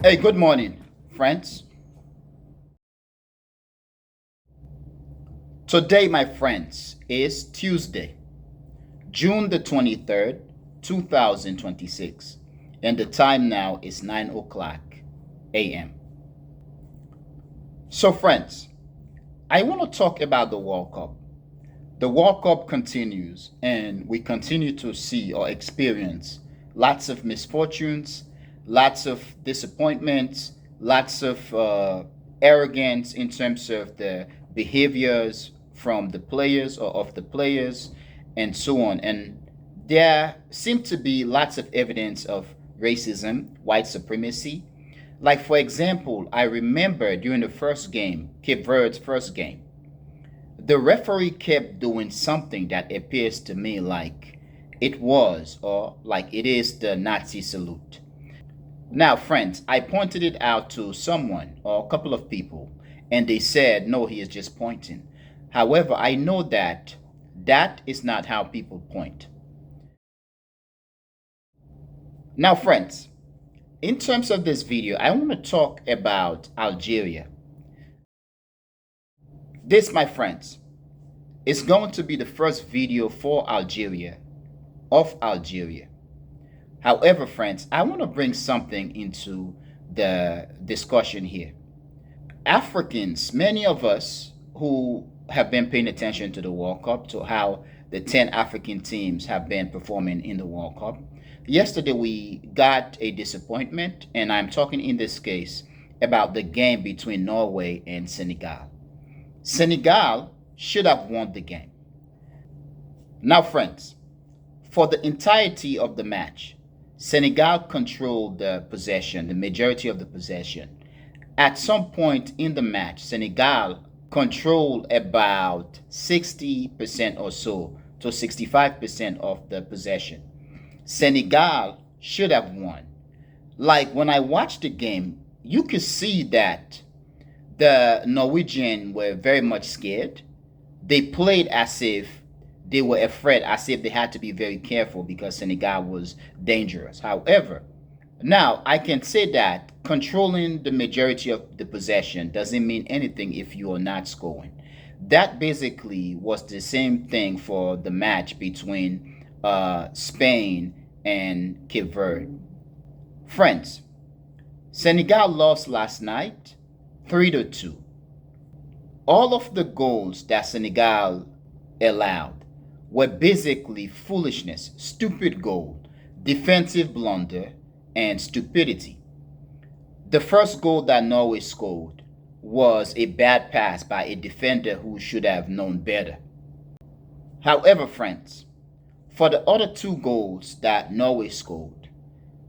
Hey, good morning, friends. Today, my friends, is Tuesday, June the 23rd, 2026, and the time now is 9 o'clock a.m. So, friends, I want to talk about the World Cup. The World Cup continues, and we continue to see or experience lots of misfortunes, lots of disappointments, lots of arrogance in terms of the behaviors from the players or of the players, and so on. And there seem to be lots of evidence of racism, white supremacy. Like, for example, I remember during the first game, Cape Verde's first game, the referee kept doing something that appears to me like it was or like it is the Nazi salute. Now, friends, I pointed it out to someone or a couple of people, and they said, no, he is just pointing. However, I know that that is not how people point. Now, friends, in terms of this video, I want to talk about Algeria. This, my friends, is going to be the first video for Algeria, of Algeria. However, friends, I want to bring something into the discussion here. Africans, many of us who have been paying attention to the World Cup, to how the 10 African teams have been performing in the World Cup, yesterday we got a disappointment, and I'm talking in this case about the game between Norway and Senegal. Senegal should have won the game. Now, friends, for the entirety of the match, Senegal controlled the possession, the majority of the possession. At some point in the match, Senegal controlled about 60% or so to 65% of the possession. Senegal should have won. Like when I watched the game, you could see that the Norwegian were very much scared. They played as if they were afraid, as if they had to be very careful because Senegal was dangerous. However, now I can say that controlling the majority of the possession doesn't mean anything if you are not scoring. That basically was the same thing for the match between Spain and Cape Verde. Friends, Senegal lost last night 3-2. All of the goals that Senegal allowed were basically foolishness, stupid goal, defensive blunder, and stupidity. The first goal that Norway scored was a bad pass by a defender who should have known better. However, friends, for the other two goals that Norway scored,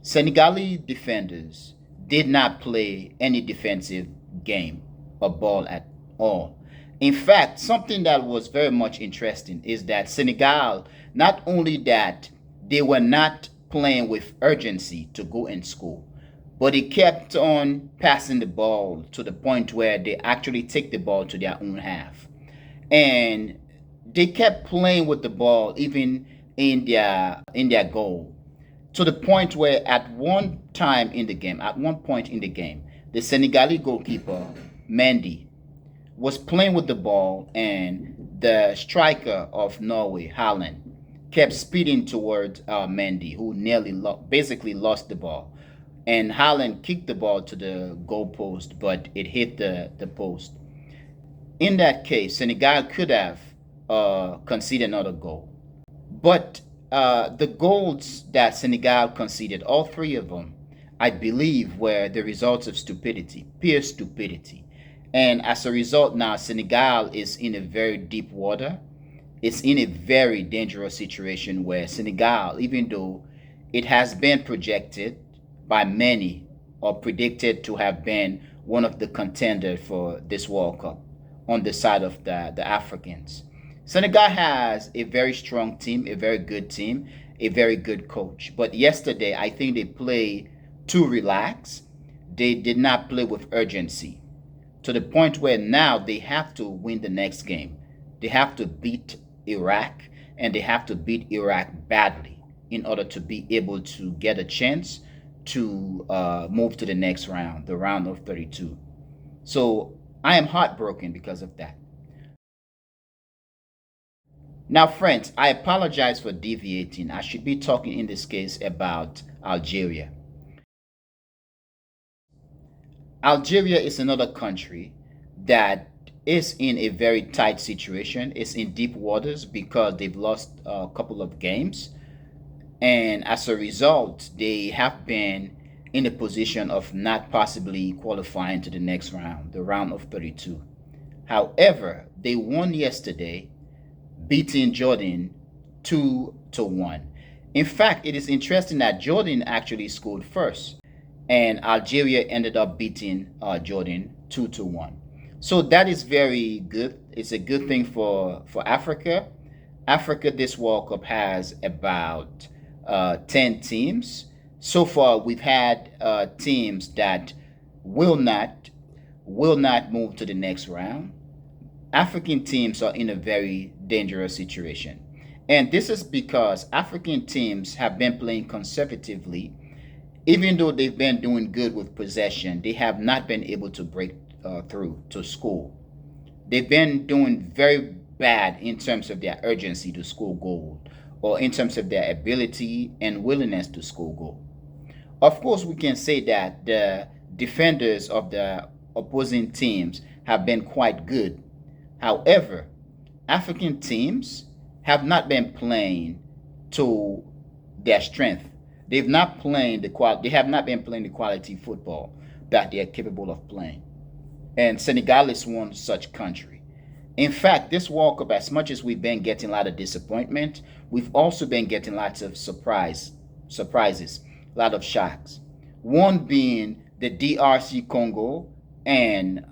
Senegalese defenders did not play any defensive game or ball at all. In fact, something that was very much interesting is that Senegal, not only that they were not playing with urgency to go and score, but they kept on passing the ball to the point where they actually take the ball to their own half. And they kept playing with the ball even in their goal, to the point where at one time in the game, at one point in the game, the Senegalese goalkeeper, Mendy, was playing with the ball, and the striker of Norway, Haaland, kept speeding toward Mendy, who nearly basically lost the ball. And Haaland kicked the ball to the goal post, but it hit the post. In that case, Senegal could have conceded another goal. But the goals that Senegal conceded, all three of them, I believe, were the results of stupidity, pure stupidity. And as a result, now Senegal is in a very deep water. It's in a very dangerous situation where Senegal, even though it has been projected by many or predicted to have been one of the contenders for this World Cup on the side of the Africans. Senegal has a very strong team, a very good team, a very good coach. But yesterday, I think they played too relaxed. They did not play with urgency to the point where now they have to win the next game. They have to beat Iraq, and they have to beat Iraq badly in order to be able to get a chance to move to the next round, the round of 32. So I am heartbroken because of that. Now, friends, I apologize for deviating. I should be talking in this case about Algeria. Algeria is another country that is in a very tight situation. It's in deep waters because they've lost a couple of games. And as a result, they have been in a position of not possibly qualifying to the next round, the round of 32. However, they won yesterday, beating Jordan 2-1. In fact, it is interesting that Jordan actually scored first, and Algeria ended up beating Jordan 2-1. So that is very good. It's a good thing for Africa. Africa this World Cup has about 10 teams. So far, we've had teams that will not will not move to the next round. African teams are in a very dangerous situation. And this is because African teams have been playing conservatively. Even though they've been doing good with possession, they have not been able to break through to score. They've been doing very bad in terms of their urgency to score goal or in terms of their ability and willingness to score goal. Of course, we can say that the defenders of the opposing teams have been quite good. However, African teams have not been playing to their strength. They have not been playing the quality football that they are capable of playing. And Senegal is one such country. In fact, this World Cup, as much as we've been getting a lot of disappointment, we've also been getting lots of surprises, a lot of shocks. One being the DRC Congo and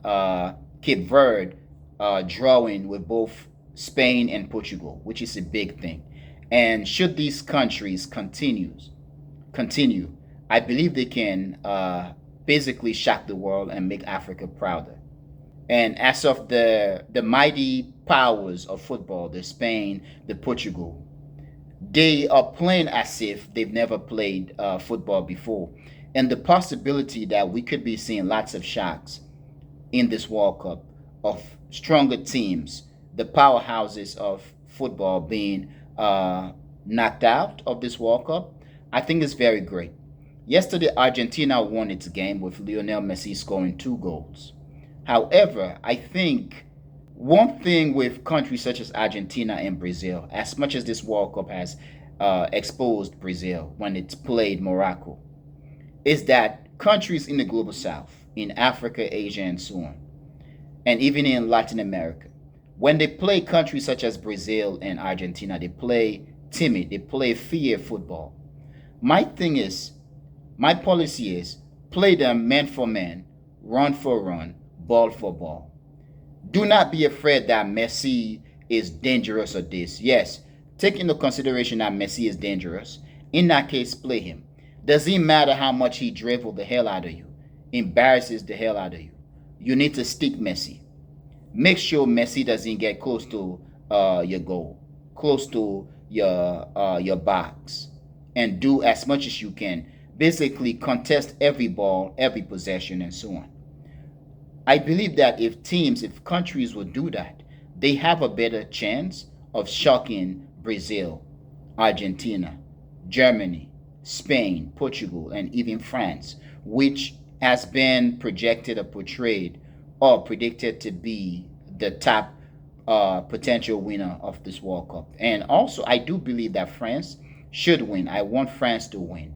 Cape Verde drawing with both Spain and Portugal, which is a big thing. And should these countries continue, I believe they can basically shock the world and make Africa prouder. And as of the mighty powers of football, the Spain, the Portugal, they are playing as if they've never played football before. And the possibility that we could be seeing lots of shocks in this World Cup of stronger teams, the powerhouses of football being knocked out of this World Cup, I think is very great. Yesterday, Argentina won its game with Lionel Messi scoring 2 goals. However, I think one thing with countries such as Argentina and Brazil, as much as this World Cup has exposed Brazil when it's played Morocco, is that countries in the global south, in Africa, Asia, and so on, and even in Latin America, when they play countries such as Brazil and Argentina, they play timid, they play fear football. My thing is, my policy is play them man for man, run for run, ball for ball. Do not be afraid that Messi is dangerous or this. Yes, take into consideration that Messi is dangerous. In that case, play him. Doesn't matter how much he dribbles the hell out of you, embarrasses the hell out of you. You need to stick Messi. Make sure Messi doesn't get close to your goal, close to your box, and do as much as you can. Basically, contest every ball, every possession, and so on. I believe that if countries would do that, they have a better chance of shocking Brazil, Argentina, Germany, Spain, Portugal, and even France, which has been projected or portrayed or predicted to be the top potential winner of this World Cup. And also, I do believe that France should win. I want France to win.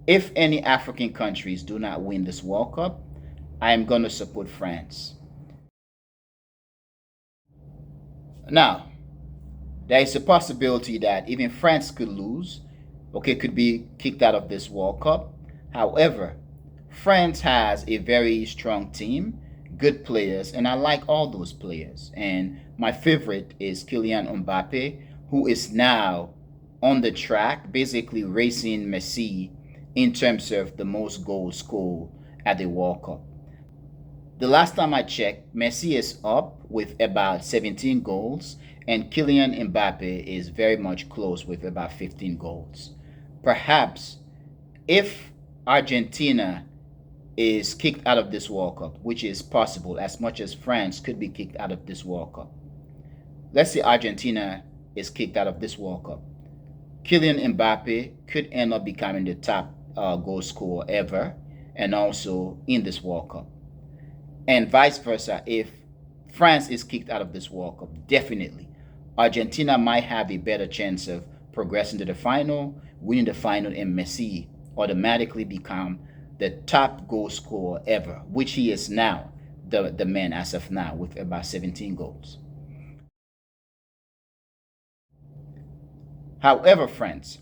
If any African countries do not win this World Cup, I am going to support France. Now, There is a possibility that even France could lose, okay, could be kicked out of this World Cup. However, France has a very strong team, good players, and I like all those players. And my favorite is Kylian Mbappe, who is now on the track, basically racing Messi in terms of the most goals scored at the World Cup. The last time I checked, Messi is up with about 17 goals, and Kylian Mbappe is very much close with about 15 goals. Perhaps if Argentina is kicked out of this World Cup, which is possible as much as France could be kicked out of this World Cup. Let's say Argentina is kicked out of this World Cup. Kylian Mbappe could end up becoming the top goal scorer ever and also in this World Cup. And vice versa, if France is kicked out of this World Cup, definitely Argentina might have a better chance of progressing to the final, winning the final, and Messi automatically become the top goal scorer ever, which he is now, the man as of now, with about 17 goals. However, friends,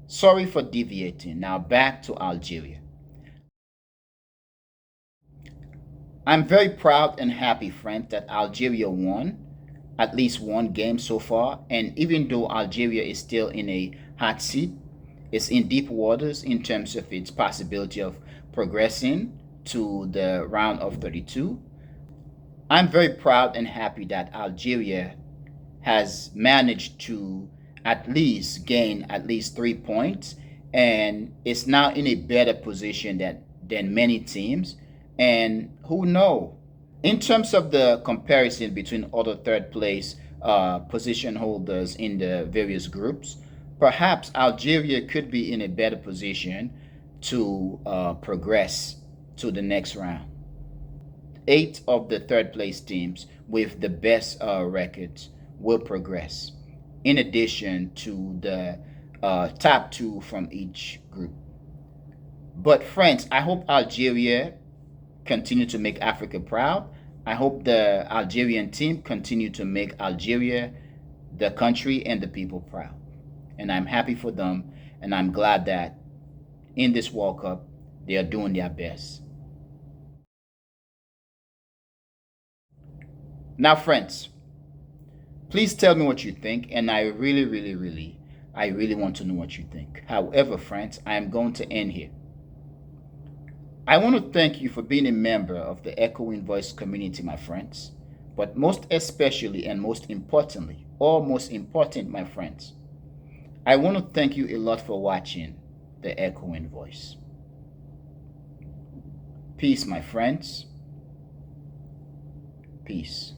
sorry for deviating. Now back to Algeria. I'm very proud and happy, friends, that Algeria won at least one game so far. And even though Algeria is still in a hot seat, it's in deep waters in terms of its possibility of progressing to the round of 32. I'm very proud and happy that Algeria has managed to at least gain at least 3 points and is now in a better position than many teams. And who know? In terms of the comparison between other third place position holders in the various groups, perhaps Algeria could be in a better position to progress to the next round. 8 of the third place teams with the best records will progress, in addition to the top 2 from each group. But friends, I hope Algeria continue to make Africa proud. I hope the Algerian team continue to make Algeria, the country, and the people proud. And I'm happy for them, and I'm glad that in this World Cup, they are doing their best. Now, friends, please tell me what you think, and I really want to know what you think. However, friends, I am going to end here. I want to thank you for being a member of the Echoing Voice community, my friends. But most especially and most importantly, or most important, my friends, I want to thank you a lot for watching the Echoing Voice. Peace, my friends. Peace.